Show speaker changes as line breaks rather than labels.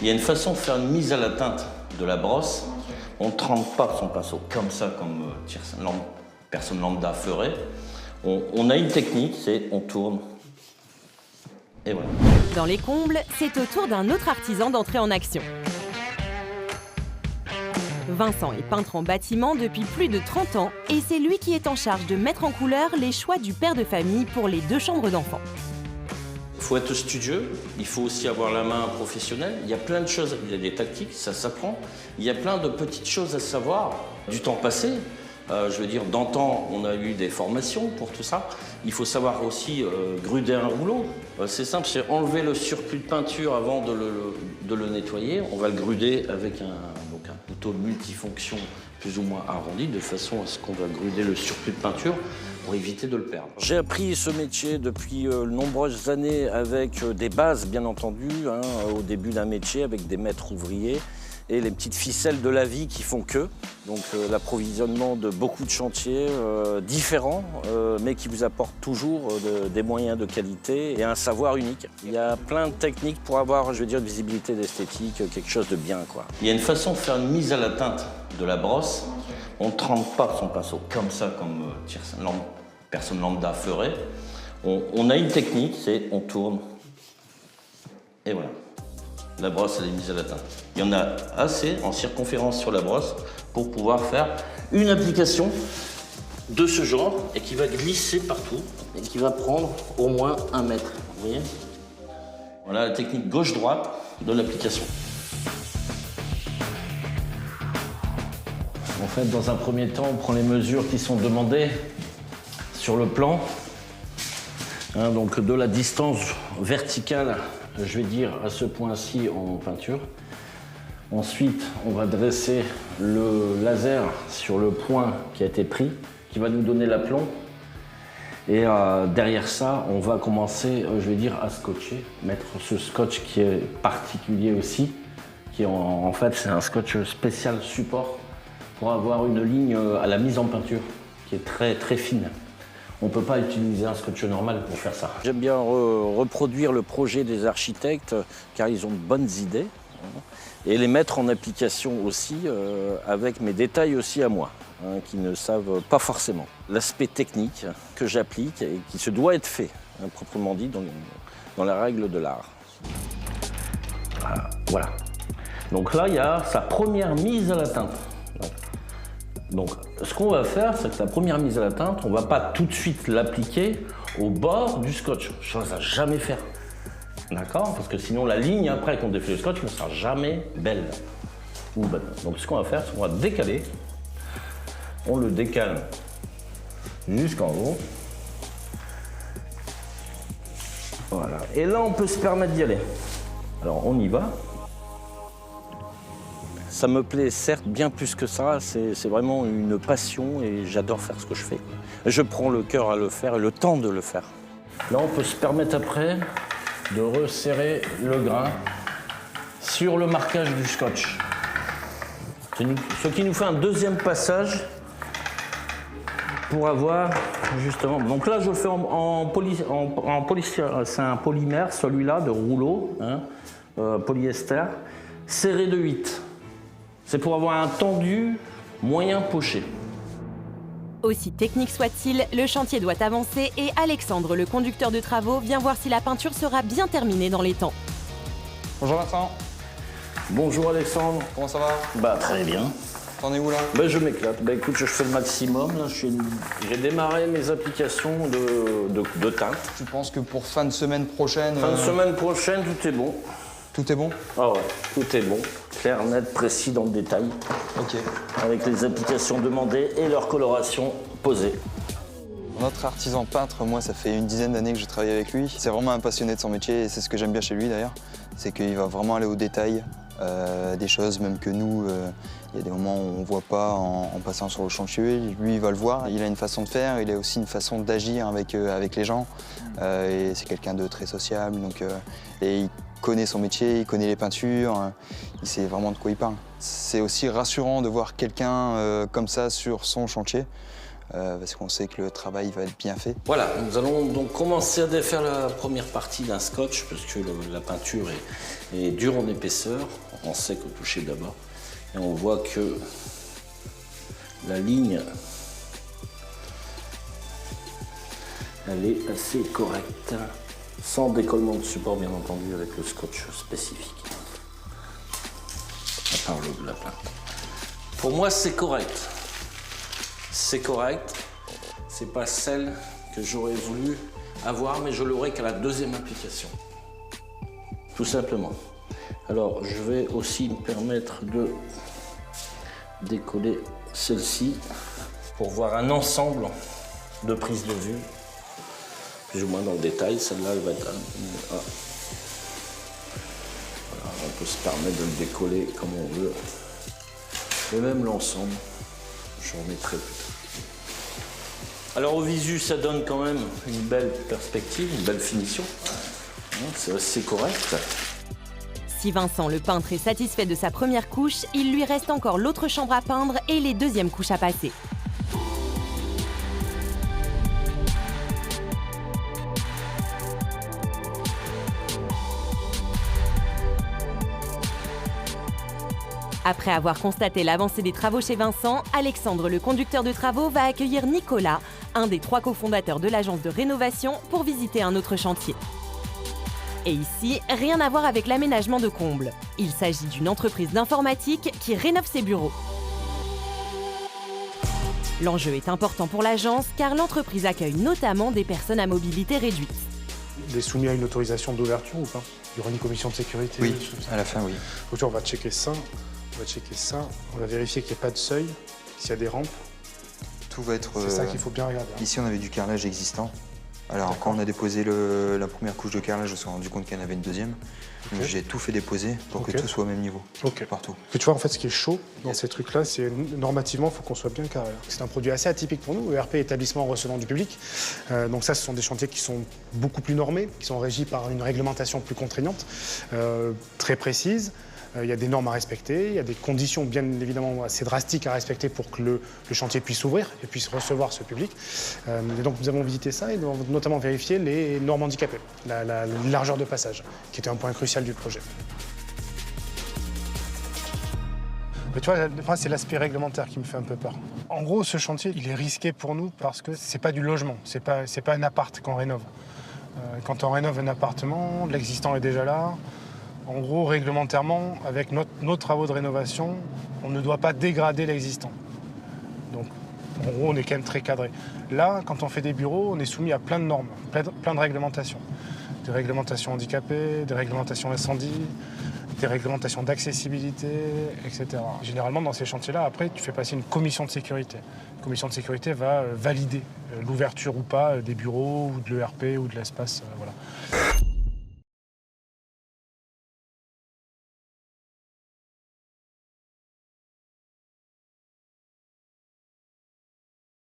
Il y a une façon de faire une mise à la teinte de la brosse. On ne trempe pas son pinceau comme ça, comme personne lambda ferait. On a une technique, c'est on tourne. Et voilà.
Dans les combles, c'est au tour d'un autre artisan d'entrer en action. Vincent est peintre en bâtiment depuis plus de 30 ans et c'est lui qui est en charge de mettre en couleur les choix du père de famille pour les 2 chambres d'enfants.
Il faut être studieux, il faut aussi avoir la main professionnelle. Il y a plein de choses, il y a des tactiques, ça s'apprend. Il y a plein de petites choses à savoir du temps passé. Je veux dire, d'antan, on a eu des formations pour tout ça. Il faut savoir aussi gruder un rouleau. C'est simple, c'est enlever le surplus de peinture avant de le nettoyer. On va le gruder avec un couteau multifonction plus ou moins arrondi, de façon à ce qu'on va gruder le surplus de peinture pour éviter de le perdre. J'ai appris ce métier depuis de nombreuses années avec des bases, bien entendu, au début d'un métier, avec des maîtres ouvriers et les petites ficelles de la vie qui font que. Donc l'approvisionnement de beaucoup de chantiers différents, mais qui vous apportent toujours des moyens de qualité et un savoir unique. Il y a plein de techniques pour avoir, je veux dire, une visibilité d'esthétique, quelque chose de bien, quoi. Il y a une façon de faire une mise à la teinte de la brosse. On ne trempe pas son pinceau comme ça, comme personne lambda ferait. On a une technique, c'est on tourne. Et voilà. La brosse, elle est mise à la teinte. Il y en a assez en circonférence sur la brosse pour pouvoir faire une application de ce genre et qui va glisser partout et qui va prendre au moins 1 mètre. Vous voyez? Voilà la technique gauche-droite de l'application. En fait, dans un premier temps, on prend les mesures qui sont demandées sur le plan. Donc de la distance verticale, je vais dire, à ce point-ci en peinture. Ensuite, on va dresser le laser sur le point qui a été pris, qui va nous donner l'aplomb. Et derrière ça, on va commencer, je vais dire, à scotcher, mettre ce scotch qui est particulier aussi, qui est en fait, c'est un scotch spécial support pour avoir une ligne à la mise en peinture qui est très très fine. On ne peut pas utiliser un scotch normal pour faire ça. J'aime bien reproduire le projet des architectes car ils ont de bonnes idées et les mettre en application aussi avec mes détails aussi à moi, qui ne savent pas forcément. L'aspect technique que j'applique et qui se doit être fait, proprement dit, dans la règle de l'art. Voilà. Donc là, il y a sa première mise à la teinte. Donc, ce qu'on va faire, c'est que la première mise à la teinte, on ne va pas tout de suite l'appliquer au bord du scotch. Chose à jamais faire. D'accord? Parce que sinon, la ligne après qu'on défait le scotch ne sera jamais belle ou bonne. Donc, ce qu'on va faire, c'est qu'on va décaler. On le décale jusqu'en haut. Voilà. Et là, on peut se permettre d'y aller. Alors, on y va. Ça me plaît certes bien plus que ça, c'est vraiment une passion et j'adore faire ce que je fais. Je prends le cœur à le faire et le temps de le faire. Là, on peut se permettre après de resserrer le grain sur le marquage du scotch. Ce qui nous fait un deuxième passage pour avoir justement... Donc là, je le fais en polystyrène, c'est un polymère, celui-là, de rouleau, polyester, serré de 8. C'est pour avoir un tendu moyen poché.
Aussi technique soit-il, le chantier doit avancer et Alexandre, le conducteur de travaux, vient voir si la peinture sera bien terminée dans les temps.
Bonjour Vincent.
Bonjour Alexandre.
Comment ça va?
Bah très bien.
T'en es où là?
Bah je m'éclate. Bah écoute, je fais le maximum. J'ai démarré mes applications de teinte.
Tu penses que pour fin de semaine prochaine...
Fin de semaine prochaine, tout est bon.
Tout est bon?
Ah ouais, tout est bon. Clair, net, précis dans le détail.
Ok.
Avec les applications demandées et leur coloration posée.
Notre artisan peintre, moi, ça fait une dizaine d'années que je travaille avec lui. C'est vraiment un passionné de son métier et c'est ce que j'aime bien chez lui d'ailleurs. C'est qu'il va vraiment aller au détail des choses, même que nous, il y a des moments où on ne voit pas en passant sur le chantier. Lui, il va le voir. Il a une façon de faire, il a aussi une façon d'agir avec les gens. Et c'est quelqu'un de très sociable. Donc, et il connaît son métier, il connaît les peintures, il sait vraiment de quoi il parle. C'est aussi rassurant de voir quelqu'un comme ça sur son chantier. parce qu'on sait que le travail va être bien fait.
Voilà, nous allons donc commencer à défaire la première partie d'un scotch parce que la peinture est dure en épaisseur, en sec au toucher d'abord. Et on voit que la ligne, elle est assez correcte, sans décollement de support bien entendu avec le scotch spécifique, à part le de la plainte. Pour moi c'est correct. C'est correct, c'est pas celle que j'aurais voulu avoir, mais je l'aurai qu'à la deuxième application. Tout simplement. Alors, je vais aussi me permettre de décoller celle-ci pour voir un ensemble de prises de vue, plus ou moins dans le détail. Celle-là, elle va être... Voilà, on peut se permettre de le décoller comme on veut. Et même l'ensemble, je remettrai plus tard. Alors au visu, ça donne quand même une belle perspective, une belle finition. C'est assez correct.
Si Vincent le peintre est satisfait de sa première couche, il lui reste encore l'autre chambre à peindre et les deuxièmes couches à passer. Après avoir constaté l'avancée des travaux chez Vincent, Alexandre, le conducteur de travaux, va accueillir Nicolas, un des 3 cofondateurs de l'agence de rénovation, pour visiter un autre chantier. Et ici, rien à voir avec l'aménagement de combles. Il s'agit d'une entreprise d'informatique qui rénove ses bureaux. L'enjeu est important pour l'agence car l'entreprise accueille notamment des personnes à mobilité réduite.
Il est soumis à une autorisation d'ouverture ou pas? Il y aura une commission de sécurité?
Oui, à la fin, oui.
Donc, on va checker ça. On va checker ça. On va vérifier qu'il n'y ait pas de seuil, s'il y a des rampes.
Tout va être...
C'est ça qu'il faut bien regarder.
Ici, on avait du carrelage existant. Alors, quand on a déposé la première couche de carrelage, je me suis rendu compte qu'il y en avait une deuxième. Donc, j'ai tout fait déposer pour que tout soit au même niveau, partout.
Et tu vois, en fait, ce qui est chaud dans ces trucs-là, c'est normativement, il faut qu'on soit bien carré. C'est un produit assez atypique pour nous, ERP, établissement recevant du public. Donc ça, ce sont des chantiers qui sont beaucoup plus normés, qui sont régis par une réglementation plus contraignante, très précise. Il y a des normes à respecter, il y a des conditions bien évidemment assez drastiques à respecter pour que le chantier puisse s'ouvrir et puisse recevoir ce public. Et donc nous avons visité ça et nous avons notamment vérifié les normes handicapées, la largeur de passage, qui était un point crucial du projet. Mais tu vois, c'est l'aspect réglementaire qui me fait un peu peur. En gros, ce chantier, il est risqué pour nous parce que c'est pas du logement, c'est pas un appart qu'on rénove. Quand on rénove un appartement, l'existant est déjà là. En gros, réglementairement, avec nos travaux de rénovation, on ne doit pas dégrader l'existant. Donc, en gros, on est quand même très cadré. Là, quand on fait des bureaux, on est soumis à plein de normes, plein de réglementations. Des réglementations handicapées, des réglementations incendie, des réglementations d'accessibilité, etc. Généralement, dans ces chantiers-là, après, tu fais passer une commission de sécurité. La commission de sécurité va valider l'ouverture ou pas des bureaux, ou de l'ERP, ou de l'espace. Voilà.